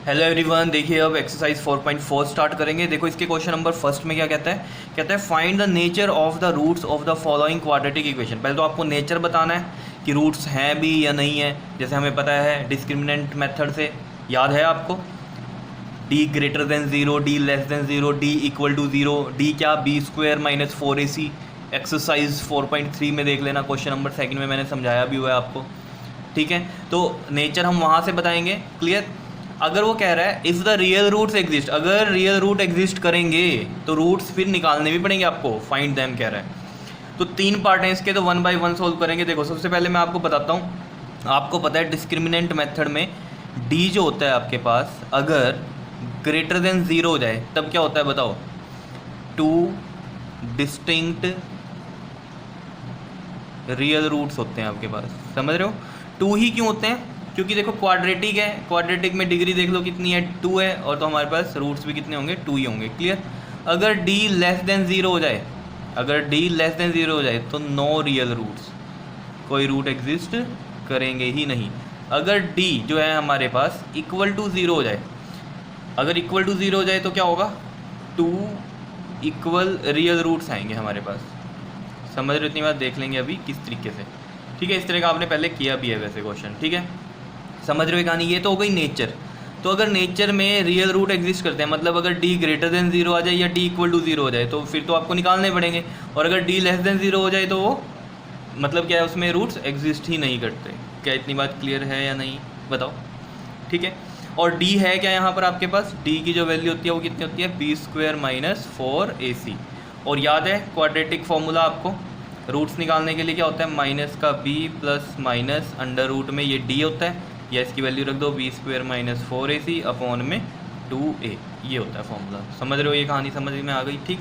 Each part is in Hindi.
हेलो एवरीवन, देखिए अब एक्सरसाइज 4.4 स्टार्ट करेंगे। देखो इसके क्वेश्चन नंबर फर्स्ट में क्या कहता है find the nature of the roots of the following quadratic equation. पहले तो आपको नेचर बताना है कि रूट्स हैं भी या नहीं है। जैसे हमें पता है डिस्क्रिमिनेंट मेथड से, याद है आपको, d greater than zero, d less than zero, d equal to zero, d क्या b square minus 4ac। Exercise 4.3 में देख लेना, क्वेश्चन नंबर सेकंड में मैंने समझाया भी हुआ है आपको, ठीक है। तो नेचर हम वहाँ से बताएंगे, क्लियर। अगर वो कह रहा है if the real roots exist, अगर रियल रूट एग्जिस्ट करेंगे तो रूट्स फिर निकालने भी पड़ेंगे आपको, फाइंड देम कह रहा है। तो तीन पार्ट हैं इसके, तो वन बाय वन सोल्व करेंगे। देखो सबसे पहले मैं आपको बताता हूँ, आपको पता है डिस्क्रिमिनेंट मेथड में डी जो होता है आपके पास, अगर ग्रेटर देन ज़ीरो हो जाए तब क्या होता है बताओ, टू डिस्टिंक्ट रियल रूट्स होते हैं आपके पास, समझ रहे हो। टू ही क्यों होते हैं, क्योंकि देखो क्वाड्रेटिक है, क्वाड्रेटिक में डिग्री देख लो कितनी है, 2 है, और तो हमारे पास रूट्स भी कितने होंगे, 2 ही होंगे, क्लियर। अगर d लेस देन ज़ीरो हो जाए, अगर d लेस देन ज़ीरो हो जाए तो नो रियल रूट्स, कोई रूट एग्जिस्ट करेंगे ही नहीं। अगर d जो है हमारे पास इक्वल टू ज़ीरो हो जाए, अगर इक्वल टू ज़ीरो हो जाए तो क्या होगा, 2 इक्वल रियल रूट्स आएंगे हमारे पास। समझ रहे हो, इतनी बात देख लेंगे अभी किस तरीके से, ठीक है। इस तरह का आपने पहले किया भी है वैसे क्वेश्चन, ठीक है। समझ रहे हो कहानी, ये तो हो गई नेचर। तो अगर नेचर में रियल रूट एग्जिस्ट करते हैं, मतलब अगर d ग्रेटर देन ज़ीरो आ जाए या d इक्वल टू ज़ीरो हो जाए तो फिर तो आपको निकालने पड़ेंगे। और अगर d लेस देन ज़ीरो हो जाए तो वो मतलब क्या है, उसमें रूट्स एग्जिस्ट ही नहीं करते। क्या इतनी बात क्लियर है या नहीं बताओ, ठीक है। और d है क्या यहाँ पर आपके पास, d की जो वैल्यू होती है वो कितनी होती है, बी स्क्वायर माइनस 4ac। और याद है क्वाड्रेटिक फॉर्मूला आपको, रूट्स निकालने के लिए क्या होता है, माइनस का b plus minus under root में ये d होता है, या इसकी वैल्यू रख दो B square minus 4ac upon में 2a, ये होता है फॉर्मूला। समझ रहे हो, ये कहानी समझ में आ गई, ठीक।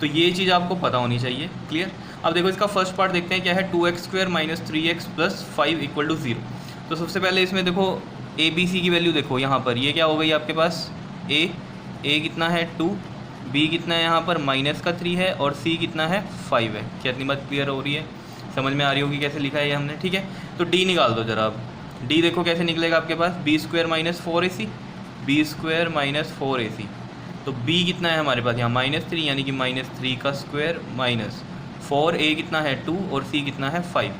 तो ये चीज़ आपको पता होनी चाहिए, क्लियर। अब देखो इसका फर्स्ट पार्ट देखते हैं क्या है, 2x square minus 3x plus 5 equal to 0। तो सबसे पहले इसमें देखो ए बी सी की वैल्यू देखो, यहाँ पर ये क्या हो गई आपके पास, a कितना है 2, b कितना है यहाँ पर माइनस का 3 है, और c कितना है 5 है। क्या इतनी बात क्लियर हो रही है, समझ में आ रही होगी कैसे लिखा है ये हमने, ठीक है। तो d निकाल दो जरा। अब d देखो कैसे निकलेगा आपके पास, B square minus 4ac, B square minus 4ac। तो b कितना है हमारे पास यहाँ -3, यानी कि -3 का स्क्वायर माइनस 4a कितना है 2, और c कितना है 5।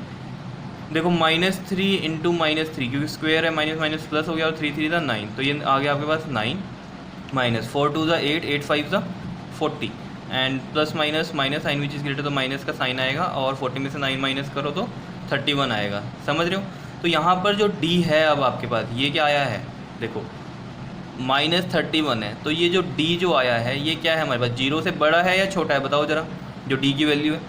देखो -3 इंटू -3, क्योंकि स्क्वायर है, माइनस माइनस प्लस हो गया, और 3 3 था 9, तो ये आ गया आपके पास 9 माइनस 4 2 ज़ा 8, 8 5 ज़ा 40, and plus minus minus sign which is greater, तो माइनस का साइन आएगा, और 40 में से 9 माइनस करो तो 31 आएगा। समझ रहे हो। तो यहाँ पर जो d है अब आपके पास, ये क्या आया है देखो, -31 है। तो ये जो d जो आया है ये क्या है हमारे पास, जीरो से बड़ा है या छोटा है बताओ ज़रा। जो d की वैल्यू है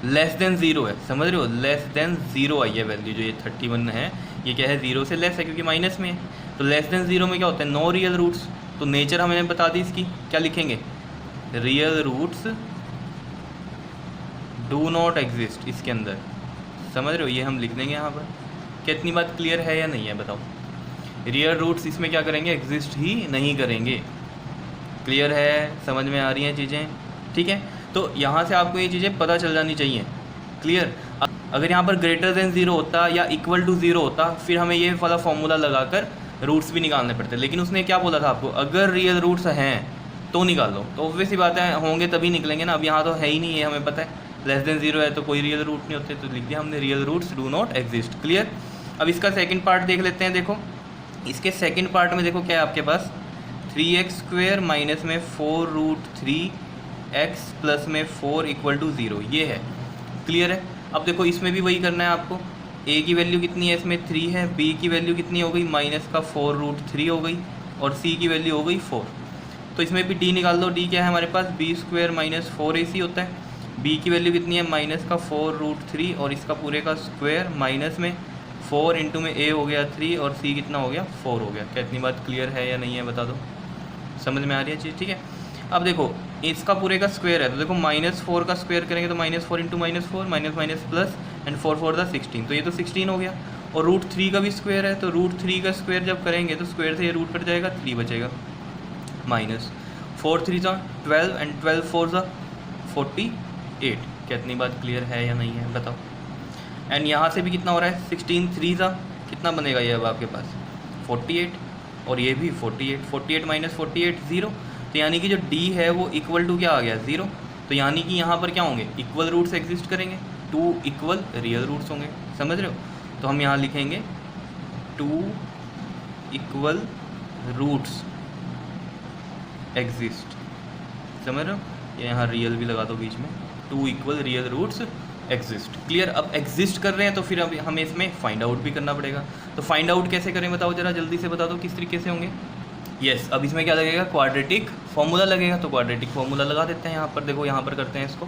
लेस देन ज़ीरो है, समझ रहे हो, लेस देन ज़ीरो आई है वैल्यू, जो ये 31 है ये क्या है, ज़ीरो से लेस है, क्योंकि माइनस में है। तो लेस देन ज़ीरो में क्या होता है, नो रियल रूट्स। तो नेचर हमें बता दी इसकी, क्या लिखेंगे, real roots do not exist इसके अंदर। समझ रहे हो, ये हम लिख देंगे यहाँ पर। क्या इतनी बात क्लियर है या नहीं है बताओ। रियल रूट्स इसमें क्या करेंगे, एग्जिस्ट ही नहीं करेंगे। क्लियर है, समझ में आ रही हैं चीज़ें, ठीक है। तो यहाँ से आपको ये चीज़ें पता चल जानी चाहिए, क्लियर। अगर यहाँ पर ग्रेटर देन ज़ीरो होता या इक्वल टू ज़ीरो होता, फिर हमें ये वाला फॉर्मूला लगाकर रूट्स भी निकालने पड़ते। लेकिन उसने क्या बोला था आपको, अगर रियल रूट्स हैं तो निकाल लो। तो ऑब्वियस सी बात है, होंगे तभी निकलेंगे ना। अब यहाँ तो है ही नहीं है, हमें पता है लेस देन ज़ीरो है तो कोई रियल रूट नहीं होते, तो लिख दिया हमने real roots do not exist, clear. अब इसका सेकंड पार्ट देख लेते हैं। देखो इसके सेकंड पार्ट में देखो क्या है आपके पास, 3x स्क्वायर माइनस में 4√3x प्लस में 4 इक्वल टू 0, ये है, क्लियर है। अब देखो इसमें भी वही करना है आपको। a की वैल्यू कितनी है इसमें 3 है, b की वैल्यू कितनी हो गई, माइनस का 4√3 हो गई, और c की वैल्यू हो गई 4। तो इसमें भी d निकाल दो। d क्या है हमारे पास, बी स्क्वायर माइनस 4ac होता है। b की वैल्यू कितनी है, माइनस का 4√3, और इसका पूरे का स्क्वायर माइनस में 4 इंटू में a हो गया 3, और c कितना हो गया 4 हो गया। क्या इतनी बात क्लियर है या नहीं है बता दो, समझ में आ रही है चीज़, ठीक है। अब देखो इसका पूरे का स्क्वायर है, तो देखो -4 का स्क्वायर करेंगे तो -4 into -4 minus minus plus, and 4 4 दा 16, तो ये तो 16 हो गया। और √3 का भी स्क्वायर है, तो √3 का स्क्वायर जब करेंगे तो स्क्वायर से ये रूट कट जाएगा, 3 बचेगा, माइनस 4 3 ज़ा 12, एंड 12 4 ज़ा 48। क्या इतनी बात क्लियर है या नहीं है बताओ। एंड यहाँ से भी कितना हो रहा है, 16 3 ज़ा कितना बनेगा ये अब आपके पास 48, और ये भी 48, 48 माइनस 48 0। तो यानी कि जो d है वो इक्वल टू क्या आ गया 0। तो यानी कि यहाँ पर क्या होंगे, इक्वल रूट्स एग्जिस्ट करेंगे, 2 इक्वल रियल रूट्स होंगे। समझ रहे हो? तो हम यहाँ लिखेंगे 2 इक्वल रूट्स एग्जिस्ट। समझ रहे हो? या यहाँ रियल भी लगा दो बीच में, 2 equal real roots exist. Clear? अब एग्जिस्ट कर रहे हैं तो फिर अब हमें इसमें फाइंड आउट भी करना पड़ेगा। तो फाइंड आउट कैसे करें बताओ जरा, जल्दी से बता दो किस तरीके से होंगे। यस, अब इसमें क्या लगेगा, क्वाड्रेटिक फॉर्मूला लगेगा। तो क्वाड्रेटिक फॉर्मूला लगा देते हैं यहाँ पर। देखो यहाँ पर करते हैं इसको।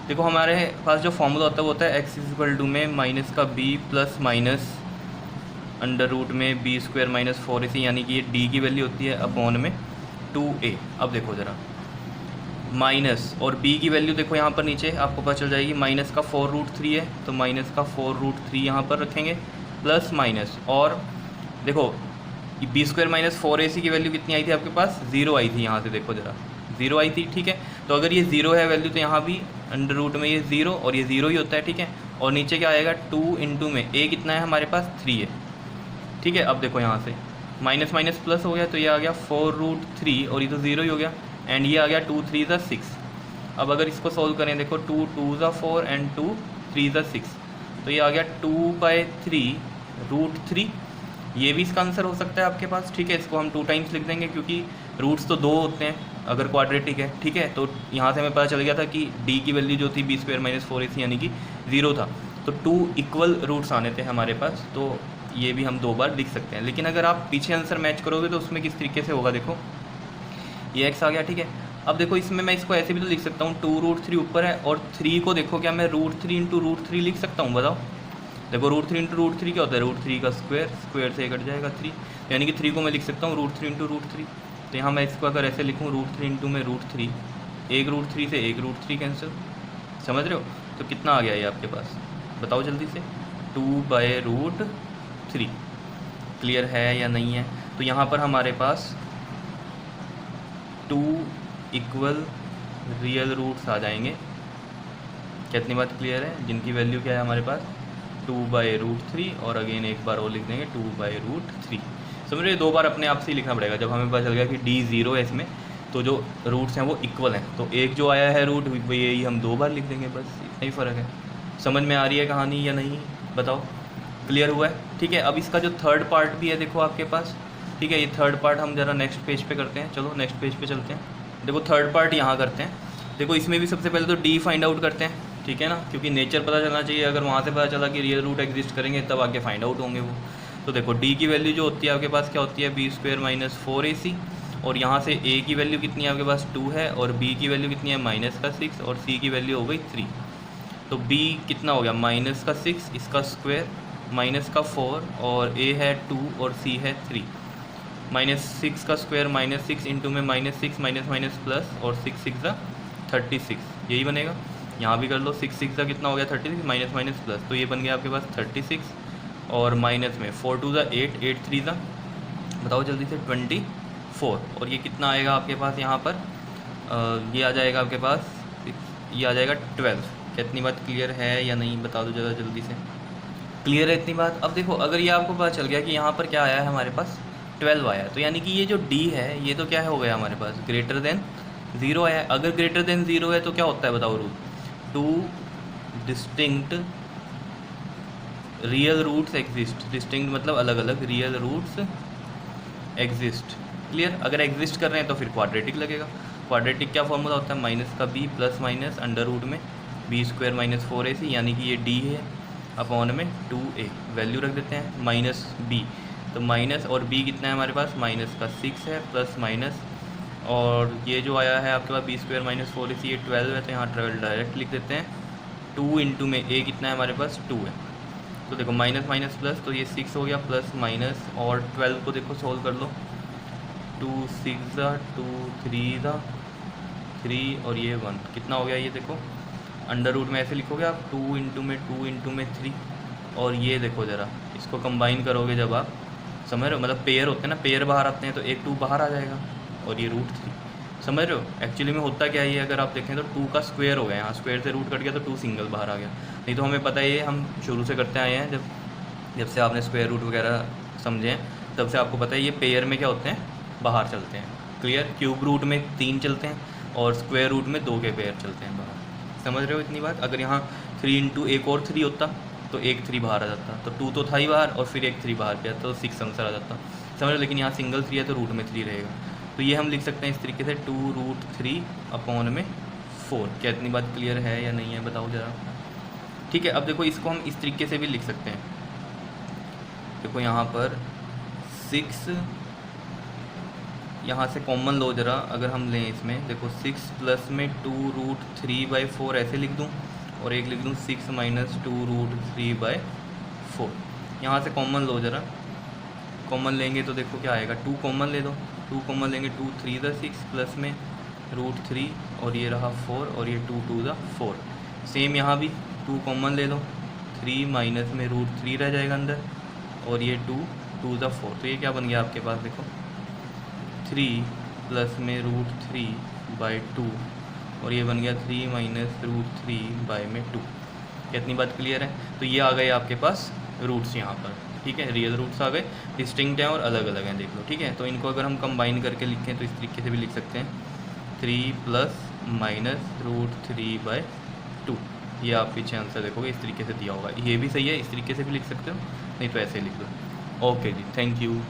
देखो हमारे पास जो फॉर्मूला होता है वो होता है एक्स इक्वल टू में माइनस का b plus minus under root में बी स्क्वायर माइनस 4ac, यानी कि ये डी की वैल्यू होती है अपॉन में 2a। अब देखो ज़रा, माइनस और b की वैल्यू देखो यहाँ पर नीचे आपको पता चल जाएगी। माइनस का 4√3 है तो माइनस का 4√3 यहाँ पर रखेंगे, प्लस माइनस, और देखो बी स्क्वायर माइनस 4ac की वैल्यू कितनी आई थी आपके पास, 0 आई थी। यहाँ से देखो ज़रा 0 आई थी। ठीक है, तो अगर ये 0 है वैल्यू तो यहाँ भी अंडर रूट में ये 0 और ये 0 ही होता है। ठीक है, और नीचे क्या आएगा 2 इंटू में a कितना है हमारे पास 3 है। ठीक है, अब देखो यहाँ से माइनस माइनस प्लस हो गया तो ये आ गया 4√3 और ये तो 0 ही हो गया, एंड ये आ गया 2 3 ज़ा 6। अब अगर इसको सॉल्व करें देखो 2 2 ज़ा 4 एंड 2 3 ज़ा 6, तो ये आ गया 2/3√3। ये भी इसका आंसर हो सकता है आपके पास। ठीक है, इसको हम 2 टाइम्स लिख देंगे क्योंकि रूट्स तो 2 होते हैं अगर क्वाड्रेटिक है। ठीक है, तो यहाँ से हमें पता चल गया था कि d की वैल्यू जो थी बी स्क्वायर माइनस 4ac यानी कि 0 था, तो 2 इक्वल रूट्स आने थे हमारे पास। तो ये भी हम 2 बार लिख सकते हैं। लेकिन अगर आप पीछे आंसर मैच करोगे तो उसमें किस तरीके से होगा, देखो ये x आ गया। ठीक है, अब देखो इसमें मैं इसको ऐसे भी तो लिख सकता हूँ, 2√3 ऊपर है और 3 को देखो क्या मैं √3 इंटू √3 लिख सकता हूँ, बताओ। देखो √3 इंटू √3 क्या होता है, √3 का स्क्वायर, स्क्वायर से कट जाएगा 3, यानी कि 3 को मैं लिख सकता हूँ √3 इंटू √3। तो यहाँ मैं इसको अगर ऐसे लिखूँ √3 इंटू में √3, एक √3 से एक √3 कैंसिल। समझ रहे हो? तो कितना आ गया ये आपके पास, बताओ जल्दी से, 2/√3। क्लियर है या नहीं है? तो यहाँ पर हमारे पास 2 इक्वल रियल रूट्स आ जाएंगे। कितनी बात क्लियर है? जिनकी वैल्यू क्या है हमारे पास 2/√3, और अगेन एक बार और लिख देंगे 2/√3। समझ रहे? 2 बार अपने आप से ही लिखना पड़ेगा। जब हमें पता चल गया कि d 0 है इसमें, तो जो रूट्स हैं वो इक्वल हैं, तो एक जो आया है रूट वो यही हम 2 बार लिख देंगे, बस इतना ही फ़र्क है। समझ में आ रही है कहानी या नहीं, बताओ? क्लियर हुआ है? ठीक है, अब इसका जो थर्ड पार्ट भी है देखो आपके पास। ठीक है, ये थर्ड पार्ट हम ज़रा नेक्स्ट पेज पे करते हैं। चलो नेक्स्ट पेज पे चलते हैं। देखो थर्ड पार्ट यहाँ करते हैं। देखो इसमें भी सबसे पहले तो d फाइंड आउट करते हैं। ठीक है ना, क्योंकि नेचर पता चलना चाहिए। अगर वहाँ से पता चला कि रियल रूट एग्जिस्ट करेंगे तब आगे फाइंड आउट होंगे वो। तो देखो d की वैल्यू जो होती है आपके पास क्या होती है, बी स्क्वायर माइनस 4ac, और यहाँ से a की वैल्यू कितनी है आपके पास 2 है, और b की वैल्यू कितनी है माइनस का 6, और c की वैल्यू हो गई 3। तो b कितना हो गया माइनस का 6, इसका स्क्वायर माइनस का 4, और a है 2 और c है 3। -6 का स्क्वायर -6 इंटू में -6 माइनस माइनस प्लस, और 6 6 ज़ा 36, यही बनेगा। यहाँ भी कर लो, 6 6 ज़ा कितना हो गया 36, माइनस माइनस प्लस, तो ये बन गया आपके पास 36, और माइनस में 4 2 ज़ा 8, 8 3 ज़ा बताओ जल्दी से 24, और ये कितना आएगा आपके पास यहाँ पर, ये आ जाएगा आपके पास, ये आ जाएगा 12। कितनी बात क्लियर है या नहीं, बता दो ज़रा जल्दी से। क्लियर है इतनी बात? अब देखो अगर ये आपको पता चल गया कि यहाँ पर क्या आया है हमारे पास 12 आया, तो यानी कि ये जो d है ये तो क्या है हो गया हमारे पास ग्रेटर देन 0 आया है। अगर ग्रेटर देन 0 है तो क्या होता है बताओ root, 2 distinct real roots exist. Distinct मतलब अलग अलग, रियल रूट्स एग्जिस्ट। क्लियर? अगर एग्जिस्ट कर रहे हैं तो फिर क्वाड्रेटिक लगेगा। क्वाड्रेटिक क्या फॉर्मूला होता है, माइनस का b plus minus under root में बी स्क्वायर माइनस 4ac, यानी कि ये d है अपॉन में 2a। वैल्यू रख देते हैं माइनस b, तो माइनस और b कितना है हमारे पास, माइनस का 6 है प्लस माइनस, और ये जो आया है आपके पास बी स्क्वायर माइनस 4ac ये 12 है, तो यहाँ 12 डायरेक्ट लिख देते हैं। 2 इंटू में a कितना है हमारे पास 2 है, तो देखो माइनस माइनस प्लस, तो ये 6 हो गया प्लस माइनस, और 12 को देखो सोल्व कर लो, 2 6 ज़ा 2 3 ज़ा 3, और ये 1 कितना हो गया, ये देखो अंडर रूट में ऐसे लिखोगे आप 2 इंटू में 3, और ये देखो ज़रा इसको कंबाइन करोगे जब आप, समझ रहे हो, मतलब पेयर होते हैं ना, पेयर बाहर आते हैं तो एक 2 बाहर आ जाएगा, और ये √3। समझ रहे हो? एक्चुअली में होता क्या है ये, अगर आप देखें तो 2 का स्क्वायर हो गया, यहाँ स्क्वायर से रूट कट गया तो 2 सिंगल बाहर आ गया। नहीं तो हमें पता है ये हम शुरू से करते आए हैं, जब से आपने स्क्वायर रूट वगैरह समझे हैं तब से आपको पता है ये पेयर में क्या होते हैं, बाहर चलते हैं। क्लियर, क्यूब रूट में 3 चलते हैं और स्क्वायर रूट में 2 के पेयर चलते हैं बाहर। समझ रहे हो इतनी बात? अगर यहाँ 3 इंटू एक और 3 होता तो एक 3 बाहर आ जाता, तो 2 तो था ही बाहर और फिर एक 3 बाहर पे आता तो 6 आंसर आ जाता। समझ रहे हो? लेकिन यहाँ सिंगल 3 है तो रूट में 3 रहेगा, तो ये हम लिख सकते हैं इस तरीके से 2√3 अपॉन में 4। क्या इतनी बात क्लियर है या नहीं है, बताओ ज़रा। ठीक है, अब देखो इसको हम इस तरीके से भी लिख सकते हैं। देखो यहाँ पर 6, यहाँ से कॉमन लो ज़रा, अगर हम लें इसमें, देखो 6 प्लस में 2√3/4 ऐसे लिख दूँ, और एक लिख दूँ 6 माइनस 2√3/4। यहाँ से कॉमन लो ज़रा, कॉमन लेंगे तो देखो क्या आएगा, 2 कॉमन ले दो, 2 कॉमन लेंगे 2 3 द 6 प्लस में √3 और ये रहा 4 और ये 2 2 द 4। सेम यहाँ भी 2 कॉमन ले लो, 3 माइनस में √3 रह जाएगा अंदर और ये 2 2 द 4। तो ये क्या बन गया आपके पास, देखो 3 प्लस में √3/2 और ये बन गया 3 माइनस √3/2। कितनी बात क्लियर है? तो ये आ गए आपके पास रूट्स यहाँ पर। ठीक है, रियल रूट्स आ गए, डिस्टिंक्ट हैं और अलग अलग हैं, देख लो। ठीक है, तो इनको अगर हम कंबाइन करके लिखें तो इस तरीके से भी लिख सकते हैं 3 प्लस माइनस √3/2। ये आप पीछे आंसर देखोगे इस तरीके से दिया होगा। ये भी सही है, इस तरीके से भी लिख सकते हो, नहीं तो ऐसे लिख लो। ओके जी, थैंक यू।